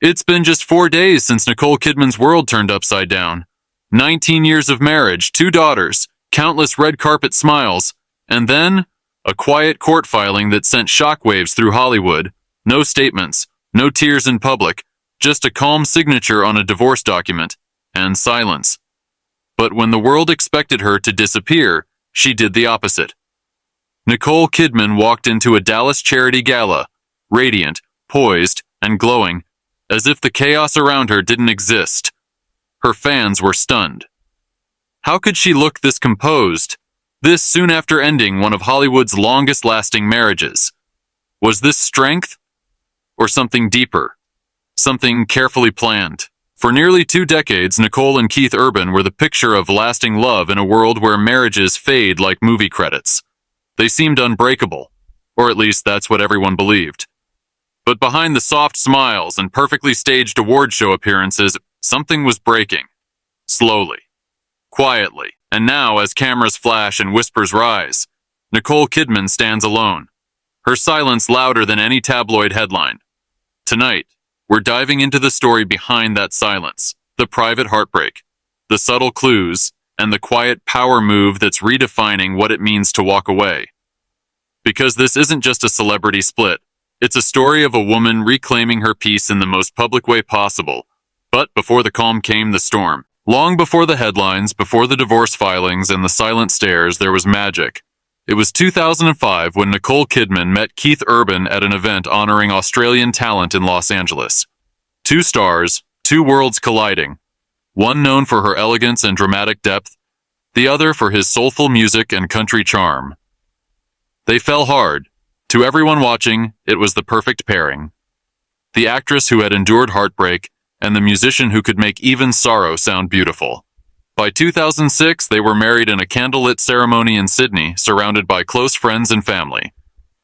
It's been just 4 days since Nicole Kidman's world turned upside down. 19 years of marriage, 2 daughters, countless red carpet smiles, and then a quiet court filing that sent shockwaves through Hollywood. No statements, no tears in public, just a calm signature on a divorce document, and silence. But when the world expected her to disappear, she did the opposite. Nicole Kidman walked into a Dallas charity gala, radiant, poised, and glowing, as if the chaos around her didn't exist. Her fans were stunned. How could she look this composed, this soon after ending one of Hollywood's longest-lasting marriages? Was this strength, or something deeper, something carefully planned? For nearly 2 decades, Nicole and Keith Urban were the picture of lasting love in a world where marriages fade like movie credits. They seemed unbreakable, or at least that's what everyone believed. But behind the soft smiles and perfectly staged award show appearances, something was breaking. Slowly. Quietly. And now, as cameras flash and whispers rise, Nicole Kidman stands alone. Her silence louder than any tabloid headline. Tonight, we're diving into the story behind that silence, the private heartbreak, the subtle clues, and the quiet power move that's redefining what it means to walk away. Because this isn't just a celebrity split, it's a story of a woman reclaiming her peace in the most public way possible. But before the calm came the storm. Long before the headlines, before the divorce filings and the silent stares, there was magic. It was 2005 when Nicole Kidman met Keith Urban at an event honoring Australian talent in Los Angeles. 2 stars, 2 worlds colliding. One known for her elegance and dramatic depth, the other for his soulful music and country charm. They fell hard. To everyone watching, it was the perfect pairing. The actress who had endured heartbreak, and the musician who could make even sorrow sound beautiful. By 2006, they were married in a candlelit ceremony in Sydney, surrounded by close friends and family.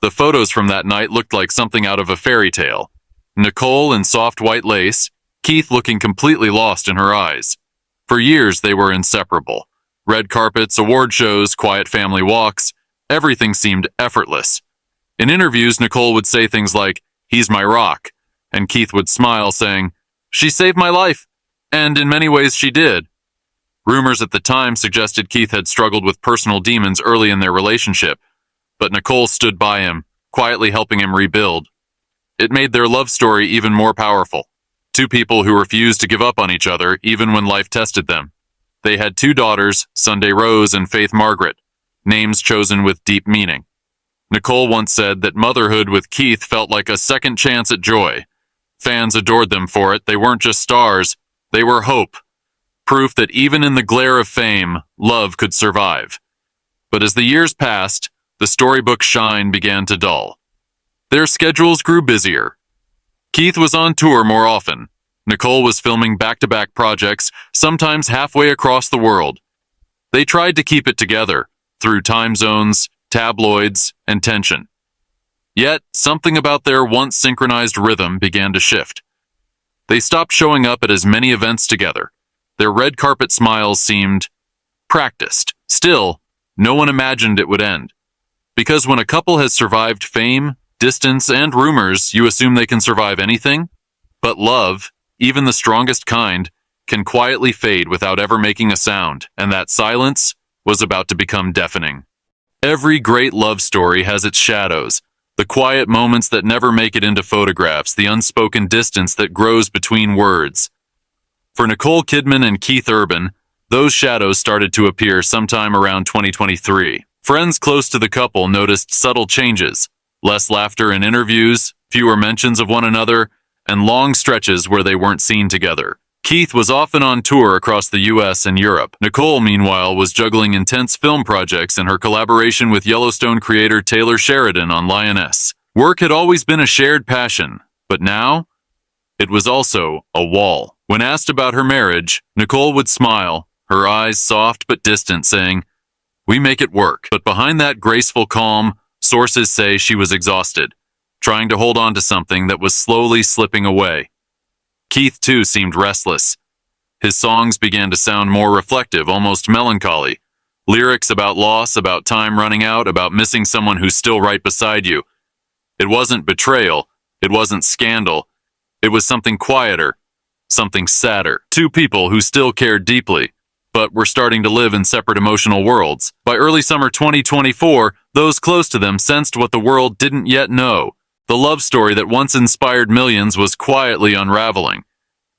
The photos from that night looked like something out of a fairy tale. Nicole in soft white lace, Keith looking completely lost in her eyes. For years, they were inseparable. Red carpets, award shows, quiet family walks, everything seemed effortless. In interviews, Nicole would say things like, "He's my rock," and Keith would smile, saying, "She saved my life," and in many ways she did. Rumors at the time suggested Keith had struggled with personal demons early in their relationship, but Nicole stood by him, quietly helping him rebuild. It made their love story even more powerful. 2 people who refused to give up on each other even when life tested them. They had 2 daughters, Sunday Rose and Faith Margaret, names chosen with deep meaning. Nicole once said that motherhood with Keith felt like a second chance at joy. Fans adored them for it. They weren't just stars, they were hope. Proof that even in the glare of fame, love could survive. But as the years passed, the storybook shine began to dull. Their schedules grew busier. Keith was on tour more often. Nicole was filming back-to-back projects, sometimes halfway across the world. They tried to keep it together, through time zones, tabloids, and tension. Yet, something about their once synchronized rhythm began to shift. They stopped showing up at as many events together. Their red carpet smiles seemed practiced. Still, no one imagined it would end. Because when a couple has survived fame, distance, and rumors, you assume they can survive anything? But love, even the strongest kind, can quietly fade without ever making a sound, and that silence was about to become deafening. Every great love story has its shadows. The quiet moments that never make it into photographs, the unspoken distance that grows between words. For Nicole Kidman and Keith Urban, those shadows started to appear sometime around 2023. Friends close to the couple noticed subtle changes, less laughter in interviews, fewer mentions of one another, and long stretches where they weren't seen together. Keith was often on tour across the US and Europe. Nicole, meanwhile, was juggling intense film projects in her collaboration with Yellowstone creator Taylor Sheridan on Lioness. Work had always been a shared passion, but now, it was also a wall. When asked about her marriage, Nicole would smile, her eyes soft but distant, saying, "We make it work." But behind that graceful calm, sources say she was exhausted, trying to hold on to something that was slowly slipping away. Keith, too, seemed restless. His songs began to sound more reflective, almost melancholy. Lyrics about loss, about time running out, about missing someone who's still right beside you. It wasn't betrayal, it wasn't scandal. It was something quieter, something sadder. Two people who still cared deeply, but were starting to live in separate emotional worlds. By early summer 2024, those close to them sensed what the world didn't yet know. The love story that once inspired millions was quietly unraveling.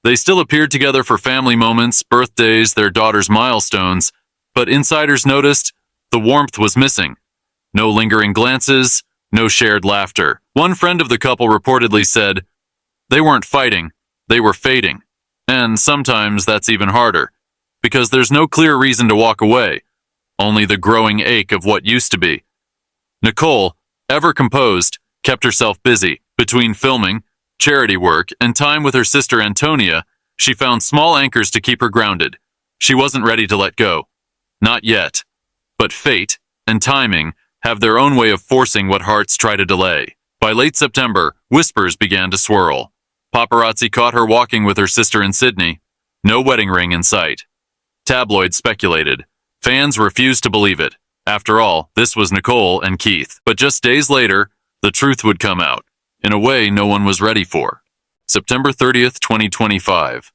They still appeared together for family moments, birthdays, their daughter's milestones, but insiders noticed the warmth was missing. No lingering glances, no shared laughter. One friend of the couple reportedly said, "They weren't fighting, they were fading." And sometimes that's even harder, because there's no clear reason to walk away, only the growing ache of what used to be. Nicole, ever composed, kept herself busy. Between filming, charity work, and time with her sister Antonia, she found small anchors to keep her grounded. She wasn't ready to let go. Not yet. But fate and timing have their own way of forcing what hearts try to delay. By late September, whispers began to swirl. Paparazzi caught her walking with her sister in Sydney. No wedding ring in sight. Tabloids speculated. Fans refused to believe it. After all, this was Nicole and Keith. But just days later, the truth would come out, in a way no one was ready for. September 30th, 2025.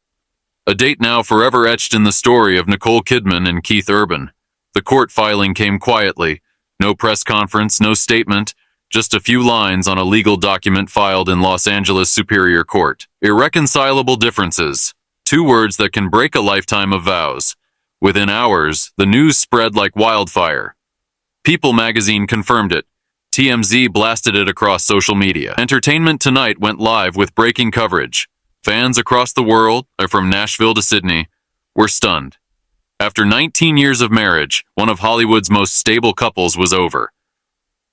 A date now forever etched in the story of Nicole Kidman and Keith Urban. The court filing came quietly. No press conference, no statement, just a few lines on a legal document filed in Los Angeles Superior Court. Irreconcilable differences. Two words that can break a lifetime of vows. Within hours, the news spread like wildfire. People magazine confirmed it. TMZ blasted it across social media. Entertainment Tonight went live with breaking coverage. Fans across the world, from Nashville to Sydney, were stunned. After 19 years of marriage, one of Hollywood's most stable couples was over.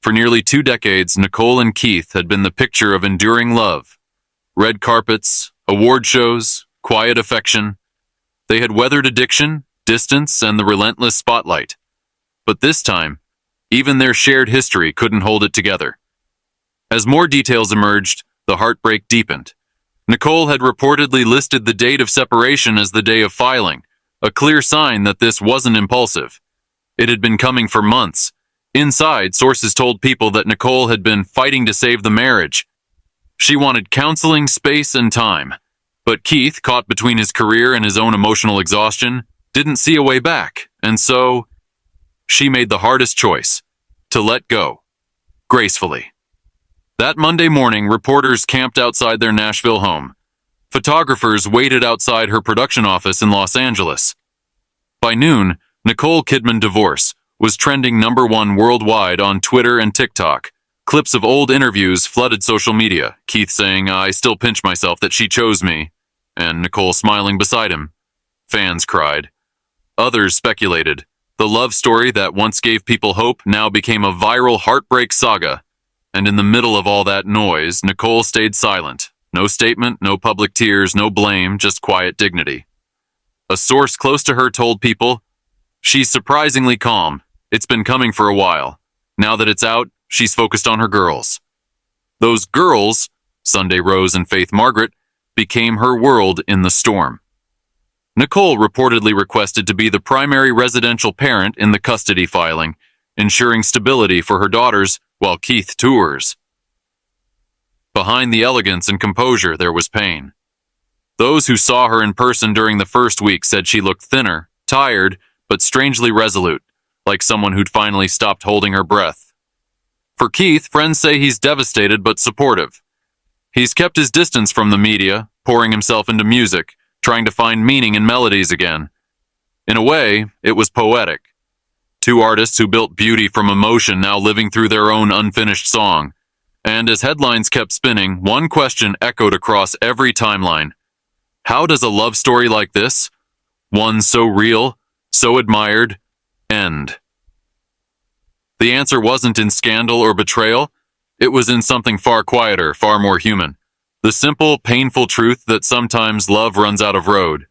For nearly 2 decades, Nicole and Keith had been the picture of enduring love. Red carpets, award shows, quiet affection. They had weathered addiction, distance, and the relentless spotlight. But this time, even their shared history couldn't hold it together. As more details emerged, the heartbreak deepened. Nicole had reportedly listed the date of separation as the day of filing, a clear sign that this wasn't impulsive. It had been coming for months. Inside, sources told people that Nicole had been fighting to save the marriage. She wanted counseling, space, and time. But Keith, caught between his career and his own emotional exhaustion, didn't see a way back, and so she made the hardest choice, to let go, gracefully. That Monday morning, reporters camped outside their Nashville home. Photographers waited outside her production office in Los Angeles. By noon, Nicole Kidman divorce was trending #1 worldwide on Twitter and TikTok. Clips of old interviews flooded social media, Keith saying, "I still pinch myself that she chose me," and Nicole smiling beside him. Fans cried. Others speculated. The love story that once gave people hope now became a viral heartbreak saga. And in the middle of all that noise, Nicole stayed silent. No statement, no public tears, no blame, just quiet dignity. A source close to her told people, "She's surprisingly calm. It's been coming for a while. Now that it's out, she's focused on her girls." Those girls, Sunday Rose and Faith Margaret, became her world in the storm. Nicole reportedly requested to be the primary residential parent in the custody filing, ensuring stability for her daughters while Keith tours. Behind the elegance and composure, there was pain. Those who saw her in person during the first week said she looked thinner, tired, but strangely resolute, like someone who'd finally stopped holding her breath. For Keith, friends say he's devastated but supportive. He's kept his distance from the media, pouring himself into music, trying to find meaning in melodies again. In a way, it was poetic. Two artists who built beauty from emotion now living through their own unfinished song. And as headlines kept spinning, one question echoed across every timeline. How does a love story like this, one so real, so admired, end? The answer wasn't in scandal or betrayal. It was in something far quieter, far more human. The simple, painful truth that sometimes love runs out of road.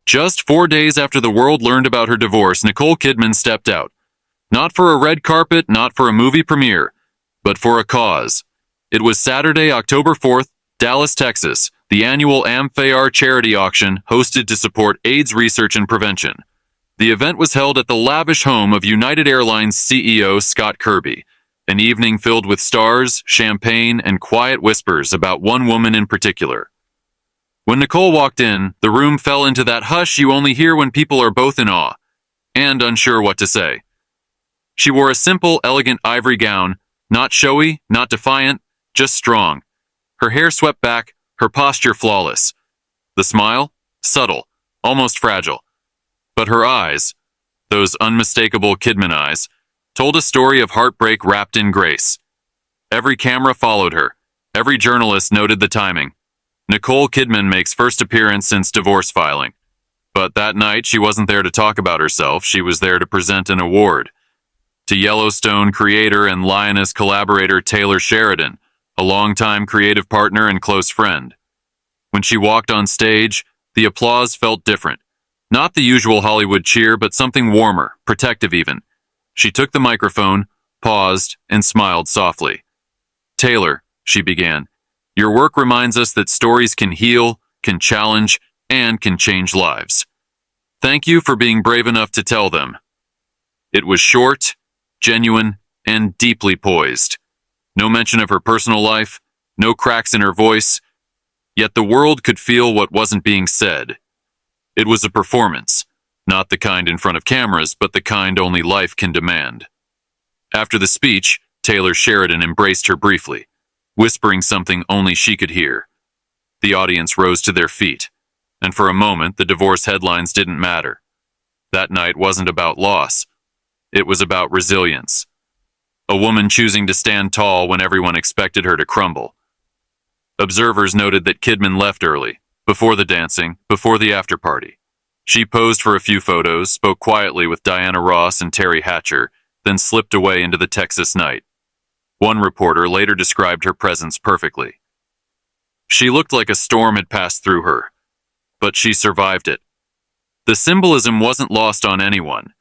Just 4 days after the world learned about her divorce, Nicole Kidman stepped out. Not for a red carpet, not for a movie premiere, but for a cause. It was Saturday, October 4th, Dallas, Texas, the annual Amphiar charity auction hosted to support AIDS research and prevention. The event was held at the lavish home of United Airlines CEO Scott Kirby, an evening filled with stars, champagne, and quiet whispers about one woman in particular, When Nicole walked in, the room fell into that hush you only hear when people are both in awe and unsure what to say. She wore a simple, elegant ivory gown, not showy, not defiant, just strong. Her hair swept back, her posture flawless. The smile? Subtle, almost fragile. But her eyes, those unmistakable Kidman eyes, told a story of heartbreak wrapped in grace. Every camera followed her. Every journalist noted the timing. Nicole Kidman makes first appearance since divorce filing. But that night, she wasn't there to talk about herself. She was there to present an award. To Yellowstone creator and Lioness collaborator Taylor Sheridan, a longtime creative partner and close friend. When she walked on stage, the applause felt different. Not the usual Hollywood cheer, but something warmer, protective even. She took the microphone, paused, and smiled softly. "Taylor," she began, "your work reminds us that stories can heal, can challenge, and can change lives. Thank you for being brave enough to tell them." It was short, genuine, and deeply poised. No mention of her personal life, no cracks in her voice, yet the world could feel what wasn't being said. It was a performance, not the kind in front of cameras, but the kind only life can demand. After the speech, Taylor Sheridan embraced her briefly, whispering something only she could hear. The audience rose to their feet, and for a moment the divorce headlines didn't matter. That night wasn't about loss. It was about resilience. A woman choosing to stand tall when everyone expected her to crumble. Observers noted that Kidman left early, before the dancing, before the after-party. She posed for a few photos, spoke quietly with Diana Ross and Terry Hatcher, then slipped away into the Texas night. One reporter later described her presence perfectly. She looked like a storm had passed through her, but she survived it. The symbolism wasn't lost on anyone.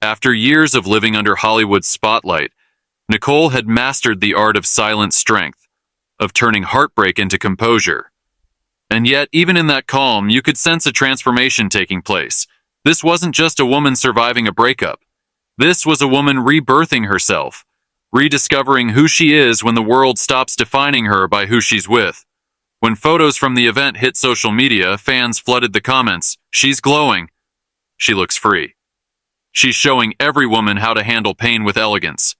After years of living under Hollywood's spotlight, Nicole had mastered the art of silent strength, of turning heartbreak into composure. And yet, even in that calm, you could sense a transformation taking place. This wasn't just a woman surviving a breakup. This was a woman rebirthing herself, rediscovering who she is when the world stops defining her by who she's with. When photos from the event hit social media, fans flooded the comments. "She's glowing. She looks free. She's showing every woman how to handle pain with elegance."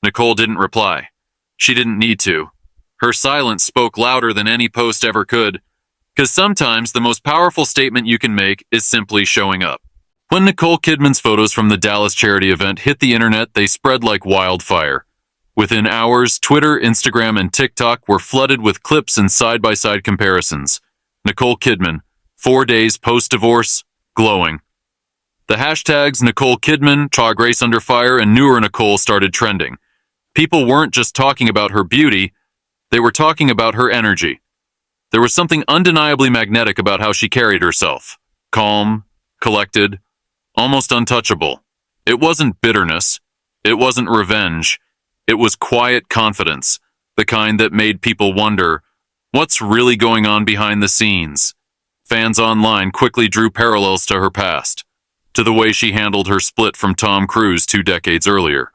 Nicole didn't reply. She didn't need to. Her silence spoke louder than any post ever could, because sometimes the most powerful statement you can make is simply showing up. When Nicole Kidman's photos from the Dallas charity event hit the internet, they spread like wildfire. Within hours, Twitter, Instagram, and TikTok were flooded with clips and side-by-side comparisons. Nicole Kidman, 4 days post-divorce, glowing. The hashtags Nicole Kidman, Try Grace Under Fire, and Newer Nicole started trending. People weren't just talking about her beauty, they were talking about her energy. There was something undeniably magnetic about how she carried herself. Calm, collected, almost untouchable. It wasn't bitterness. It wasn't revenge. It was quiet confidence, the kind that made people wonder, what's really going on behind the scenes? Fans online quickly drew parallels to her past, to the way she handled her split from Tom Cruise 2 decades earlier.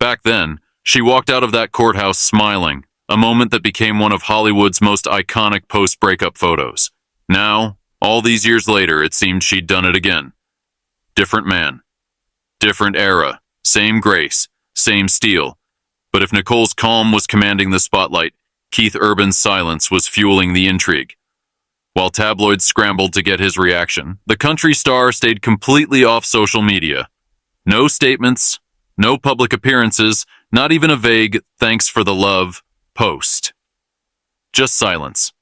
Back then, she walked out of that courthouse smiling, a moment that became one of Hollywood's most iconic post-breakup photos. Now, all these years later, it seemed she'd done it again. Different man. Different era. Same grace. Same steel. But if Nicole's calm was commanding the spotlight, Keith Urban's silence was fueling the intrigue. While tabloids scrambled to get his reaction, the country star stayed completely off social media. No statements, no public appearances, not even a vague "thanks for the love" post. Just silence.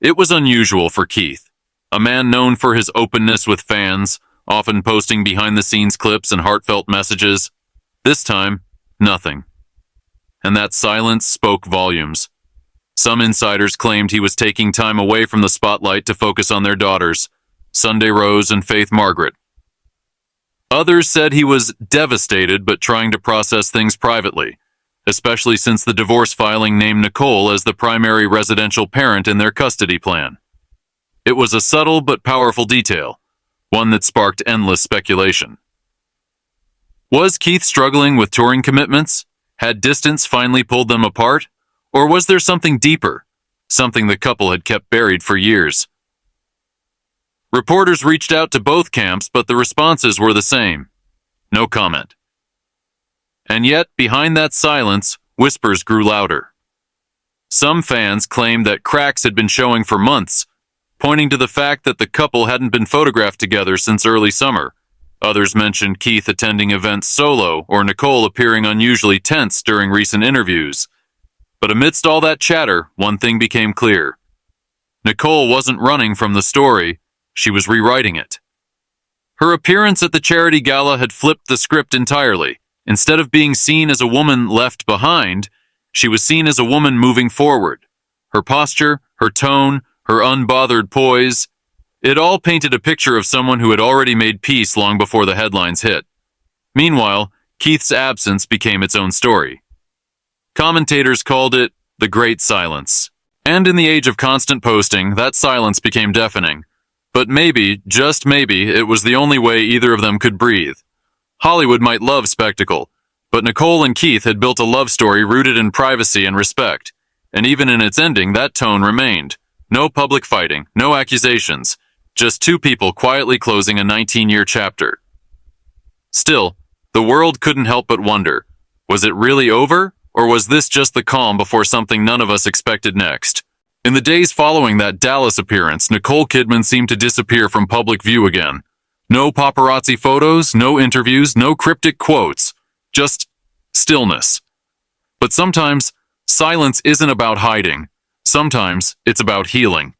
It was unusual for Keith, a man known for his openness with fans, often posting behind-the-scenes clips and heartfelt messages. This time, nothing. And that silence spoke volumes. Some insiders claimed he was taking time away from the spotlight to focus on their daughters, Sunday Rose and Faith Margaret. Others said he was devastated but trying to process things privately, especially since the divorce filing named Nicole as the primary residential parent in their custody plan. It was a subtle but powerful detail, one that sparked endless speculation. Was Keith struggling with touring commitments? Had distance finally pulled them apart? Or was there something deeper? something the couple had kept buried for years. Reporters reached out to both camps, but the responses were the same. No comment. And yet, behind that silence, whispers grew louder. Some fans claimed that cracks had been showing for months, pointing to the fact that the couple hadn't been photographed together since early summer. Others mentioned Keith attending events solo or Nicole appearing unusually tense during recent interviews. But amidst all that chatter, one thing became clear. Nicole wasn't running from the story, she was rewriting it. Her appearance at the charity gala had flipped the script entirely. Instead of being seen as a woman left behind, she was seen as a woman moving forward. Her posture, her tone, her unbothered poise, it all painted a picture of someone who had already made peace long before the headlines hit. Meanwhile, Keith's absence became its own story. Commentators called it the Great Silence. And in the age of constant posting, that silence became deafening. But maybe, just maybe, it was the only way either of them could breathe. Hollywood might love spectacle, but Nicole and Keith had built a love story rooted in privacy and respect. And even in its ending, that tone remained. No public fighting, no accusations, just two people quietly closing a 19-year chapter. Still, the world couldn't help but wonder, was it really over, or was this just the calm before something none of us expected next? In the days following that Dallas appearance, Nicole Kidman seemed to disappear from public view again. No paparazzi photos, no interviews, no cryptic quotes, just stillness. But sometimes, silence isn't about hiding. Sometimes, it's about healing.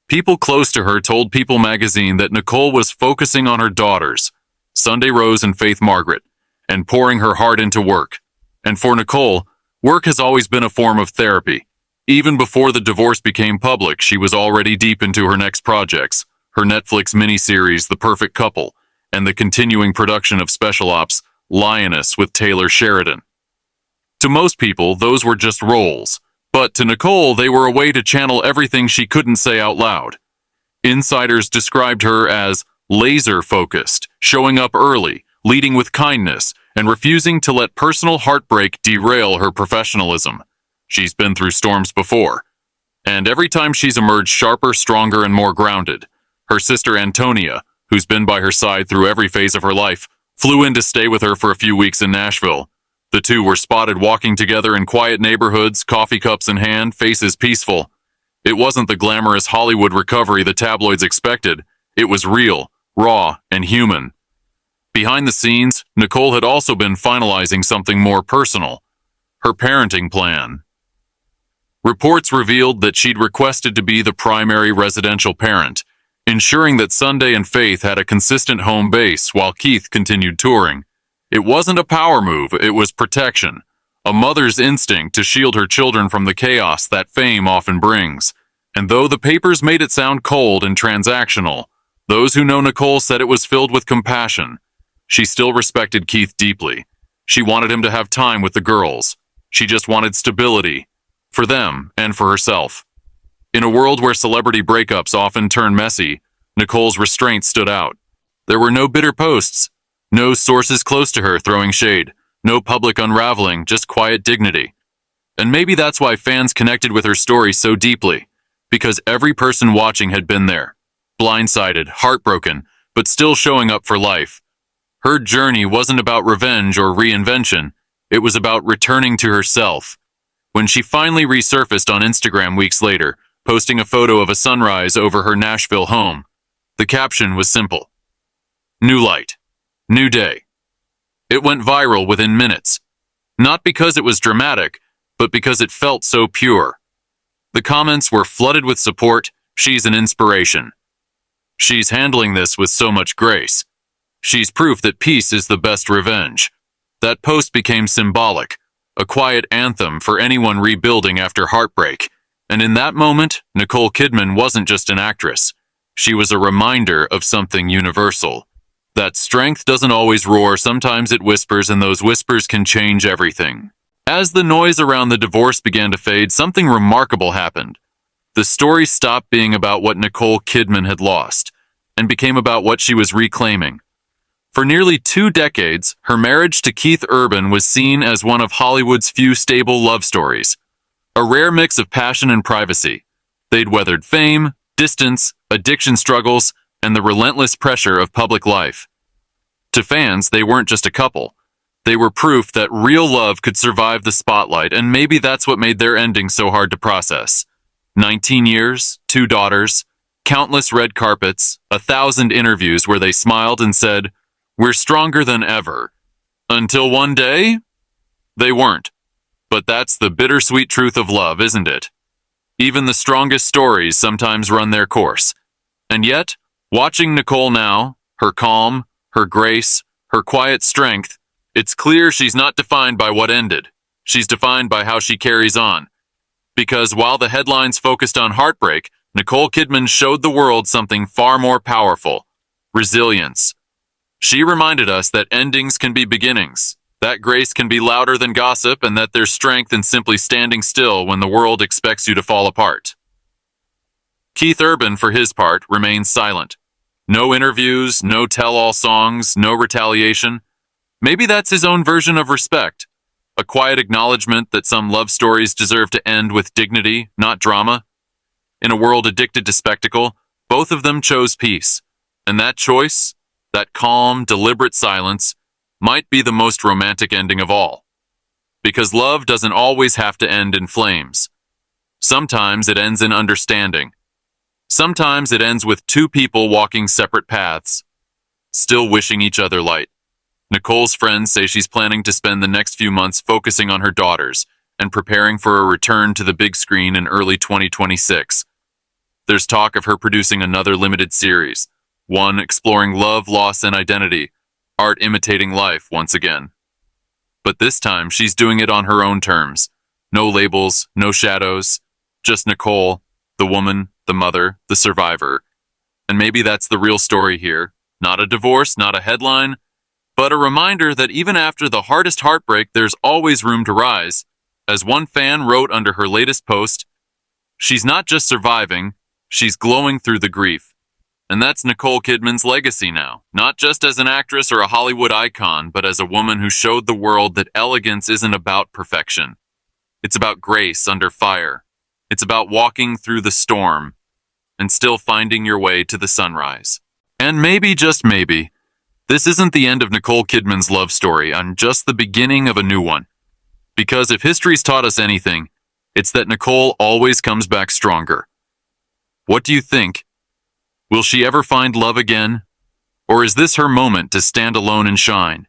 People close to her told People magazine that Nicole was focusing on her daughters, Sunday Rose and Faith Margaret, and pouring her heart into work. And for Nicole, work has always been a form of therapy. Even before the divorce became public, she was already deep into her next projects, her Netflix miniseries The Perfect Couple, and the continuing production of special ops Lioness with Taylor Sheridan. To most people, those were just roles, but to Nicole, they were a way to channel everything she couldn't say out loud. Insiders described her as laser-focused, showing up early, leading with kindness, and refusing to let personal heartbreak derail her professionalism. She's been through storms before, and every time she's emerged sharper, stronger, and more grounded. Her sister Antonia, who's been by her side through every phase of her life, flew in to stay with her for a few weeks in Nashville. The two were spotted walking together in quiet neighborhoods, coffee cups in hand, faces peaceful. It wasn't the glamorous Hollywood recovery the tabloids expected. It was real, raw, and human. Behind the scenes, Nicole had also been finalizing something more personal, her parenting plan. Reports revealed that she'd requested to be the primary residential parent, ensuring that Sunday and Faith had a consistent home base while Keith continued touring. It wasn't a power move, it was protection, a mother's instinct to shield her children from the chaos that fame often brings. And though the papers made it sound cold and transactional, those who know Nicole said it was filled with compassion. She still respected Keith deeply. She wanted him to have time with the girls. She just wanted stability. For them, and for herself. In a world where celebrity breakups often turn messy, Nicole's restraint stood out. There were no bitter posts, no sources close to her throwing shade, no public unraveling, just quiet dignity. And maybe that's why fans connected with her story so deeply, because every person watching had been there, blindsided, heartbroken, but still showing up for life. Her journey wasn't about revenge or reinvention, it was about returning to herself. When she finally resurfaced on Instagram weeks later, posting a photo of a sunrise over her Nashville home, the caption was simple. New light. New day. It went viral within minutes. Not because it was dramatic, but because it felt so pure. The comments were flooded with support. She's an inspiration. She's handling this with so much grace. She's proof that peace is the best revenge. That post became symbolic. A quiet anthem for anyone rebuilding after heartbreak. And in that moment, Nicole Kidman wasn't just an actress. She was a reminder of something universal. That strength doesn't always roar, sometimes it whispers, and those whispers can change everything. As the noise around the divorce began to fade, something remarkable happened. The story stopped being about what Nicole Kidman had lost, and became about what she was reclaiming. For nearly 2 decades, her marriage to Keith Urban was seen as one of Hollywood's few stable love stories. A rare mix of passion and privacy, They'd weathered fame, distance, addiction struggles, and the relentless pressure of public life. To fans, they weren't just a couple. They were proof that real love could survive the spotlight, and maybe that's what made their ending so hard to process. 19 years, 2 daughters, countless red carpets, 1,000 interviews where they smiled and said, "We're stronger than ever." Until one day, they weren't. But that's the bittersweet truth of love, isn't it? Even the strongest stories sometimes run their course. And yet, watching Nicole now, her calm, her grace, her quiet strength, it's clear she's not defined by what ended. She's defined by how she carries on. Because while the headlines focused on heartbreak, Nicole Kidman showed the world something far more powerful: resilience. She reminded us that endings can be beginnings, that grace can be louder than gossip, and that there's strength in simply standing still when the world expects you to fall apart. Keith Urban, for his part, remains silent. No interviews, no tell-all songs, no retaliation. Maybe that's his own version of respect, a quiet acknowledgement that some love stories deserve to end with dignity, not drama. In a world addicted to spectacle, both of them chose peace, and that choice, that calm, deliberate silence, might be the most romantic ending of all. Because love doesn't always have to end in flames. Sometimes it ends in understanding. Sometimes it ends with two people walking separate paths, still wishing each other light. Nicole's friends say she's planning to spend the next few months focusing on her daughters and preparing for a return to the big screen in early 2026. There's talk of her producing another limited series, one exploring love, loss, and identity, art imitating life once again. But this time, she's doing it on her own terms. No labels, no shadows, just Nicole, the woman, the mother, the survivor. And maybe that's the real story here. Not a divorce, not a headline, but a reminder that even after the hardest heartbreak, there's always room to rise. As one fan wrote under her latest post, "She's not just surviving, she's glowing through the grief." And that's Nicole Kidman's legacy now, not just as an actress or a Hollywood icon, but as a woman who showed the world that elegance isn't about perfection. It's about grace under fire. It's about walking through the storm and still finding your way to the sunrise. And maybe, just maybe, this isn't the end of Nicole Kidman's love story, and just the beginning of a new one. Because if history's taught us anything, it's that Nicole always comes back stronger. What do you think? Will she ever find love again? Or is this her moment to stand alone and shine?